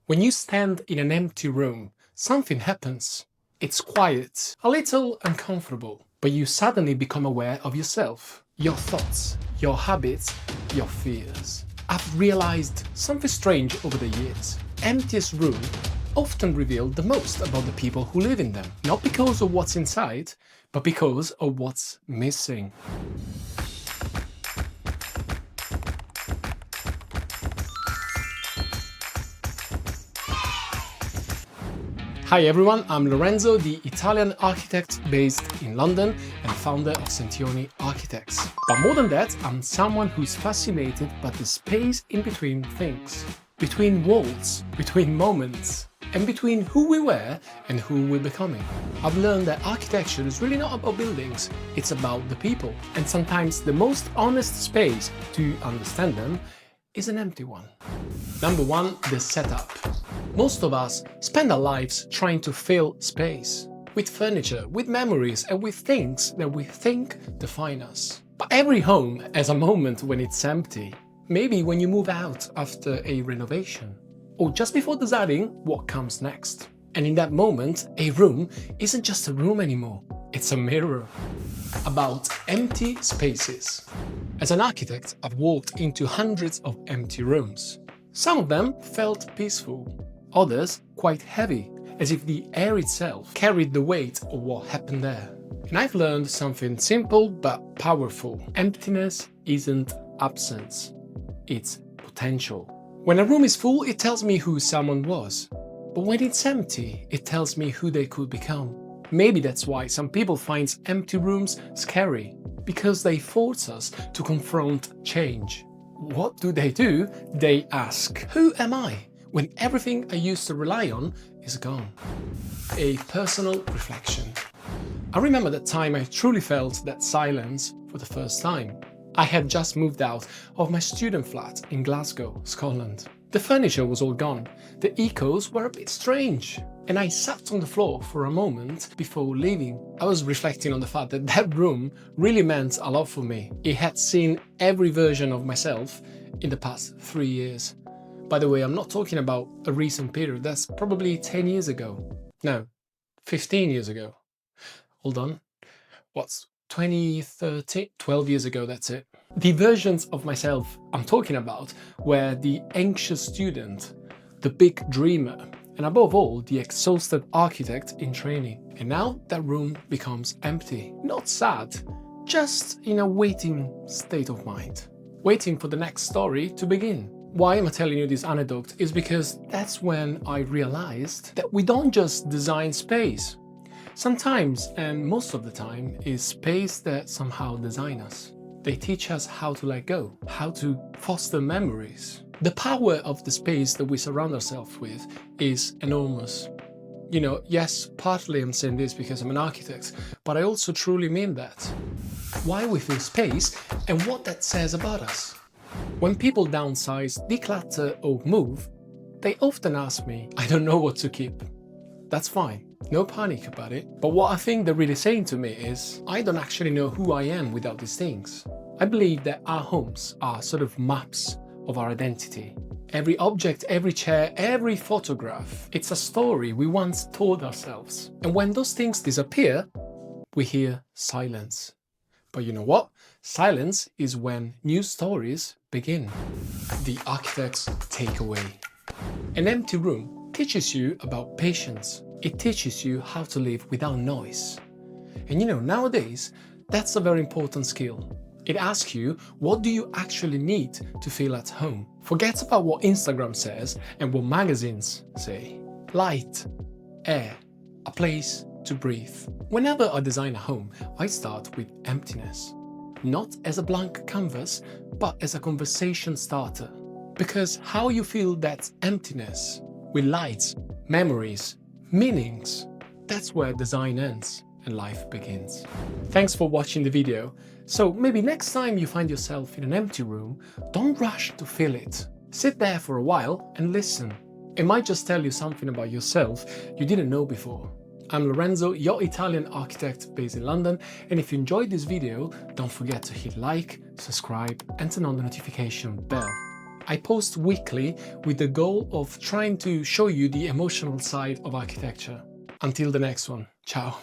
When you stand in an empty room, something happens. It's quiet, a little uncomfortable, but you suddenly become aware of yourself, your thoughts, your habits, your fears. I've realized something strange over the years. Emptiest rooms often reveal the most about the people who live in them, not because of what's inside, but because of what's missing. Hi everyone, I'm Lorenzo, the Italian architect based in London and founder of Centioni Architects. But more than that, I'm someone who's fascinated by the space in between things, between walls, between moments, and between who we were and who we're becoming. I've learned that architecture is really not about buildings, it's about the people. And sometimes the most honest space to understand them is an empty one. Number one, the setup. Most of us spend our lives trying to fill space with furniture, with memories, and with things that we think define us. But every home has a moment when it's empty. Maybe when you move out after a renovation, or just before deciding what comes next. And in that moment, a room isn't just a room anymore, it's a mirror. About empty spaces. As an architect, I've walked into hundreds of empty rooms. Some of them felt peaceful, others quite heavy, as if the air itself carried the weight of what happened there. And I've learned something simple but powerful. Emptiness isn't absence, it's potential. When a room is full, it tells me who someone was. But when it's empty, it tells me who they could become. Maybe that's why some people find empty rooms scary, because they force us to confront change. What do? They ask, who am I? When everything I used to rely on is gone. A personal reflection. I remember the time I truly felt that silence for the first time. I had just moved out of my student flat in Glasgow, Scotland. The furniture was all gone, the echoes were a bit strange, and I sat on the floor for a moment before leaving. I was reflecting on the fact that that room really meant a lot for me. It had seen every version of myself in the past 3 years. By the way, I'm not talking about a recent period, that's probably 10 years ago. No, 15 years ago. Hold on, what's 2013? 12 years ago, that's it. The versions of myself I'm talking about were the anxious student, the big dreamer, and above all, the exhausted architect in training. And now that room becomes empty. Not sad, just in a waiting state of mind. Waiting for the next story to begin. Why am I telling you this anecdote? Is because that's when I realized that we don't just design space. Sometimes, and most of the time, is space that somehow design us. They teach us how to let go, how to foster memories. The power of the space that we surround ourselves with is enormous. You know, yes, partly I'm saying this because I'm an architect, but I also truly mean that. Why we fill space and what that says about us. When people downsize, declutter or move, they often ask me, I don't know what to keep. That's fine. No panic about it. But what I think they're really saying to me is, I don't actually know who I am without these things. I believe that our homes are sort of maps of our identity. Every object, every chair, every photograph, it's a story we once told ourselves. And when those things disappear, we hear silence. But you know what? Silence is when new stories begin. The architect's takeaway. An empty room teaches you about patience. It teaches you how to live without noise. And you know, nowadays, that's a very important skill. It asks you, what do you actually need to feel at home? Forget about what Instagram says and what magazines say. Light, air, a place to breathe. Whenever I design a home, I start with emptiness. Not as a blank canvas, but as a conversation starter. Because how you feel that emptiness, with lights, memories, meanings, that's where design ends and life begins. Thanks for watching the video. So maybe next time you find yourself in an empty room, don't rush to fill it. Sit there for a while and listen. It might just tell you something about yourself you didn't know before. I'm Lorenzo, your Italian architect based in London, and if you enjoyed this video, don't forget to hit like, subscribe and turn on the notification bell. I post weekly with the goal of trying to show you the emotional side of architecture. Until the next one, ciao.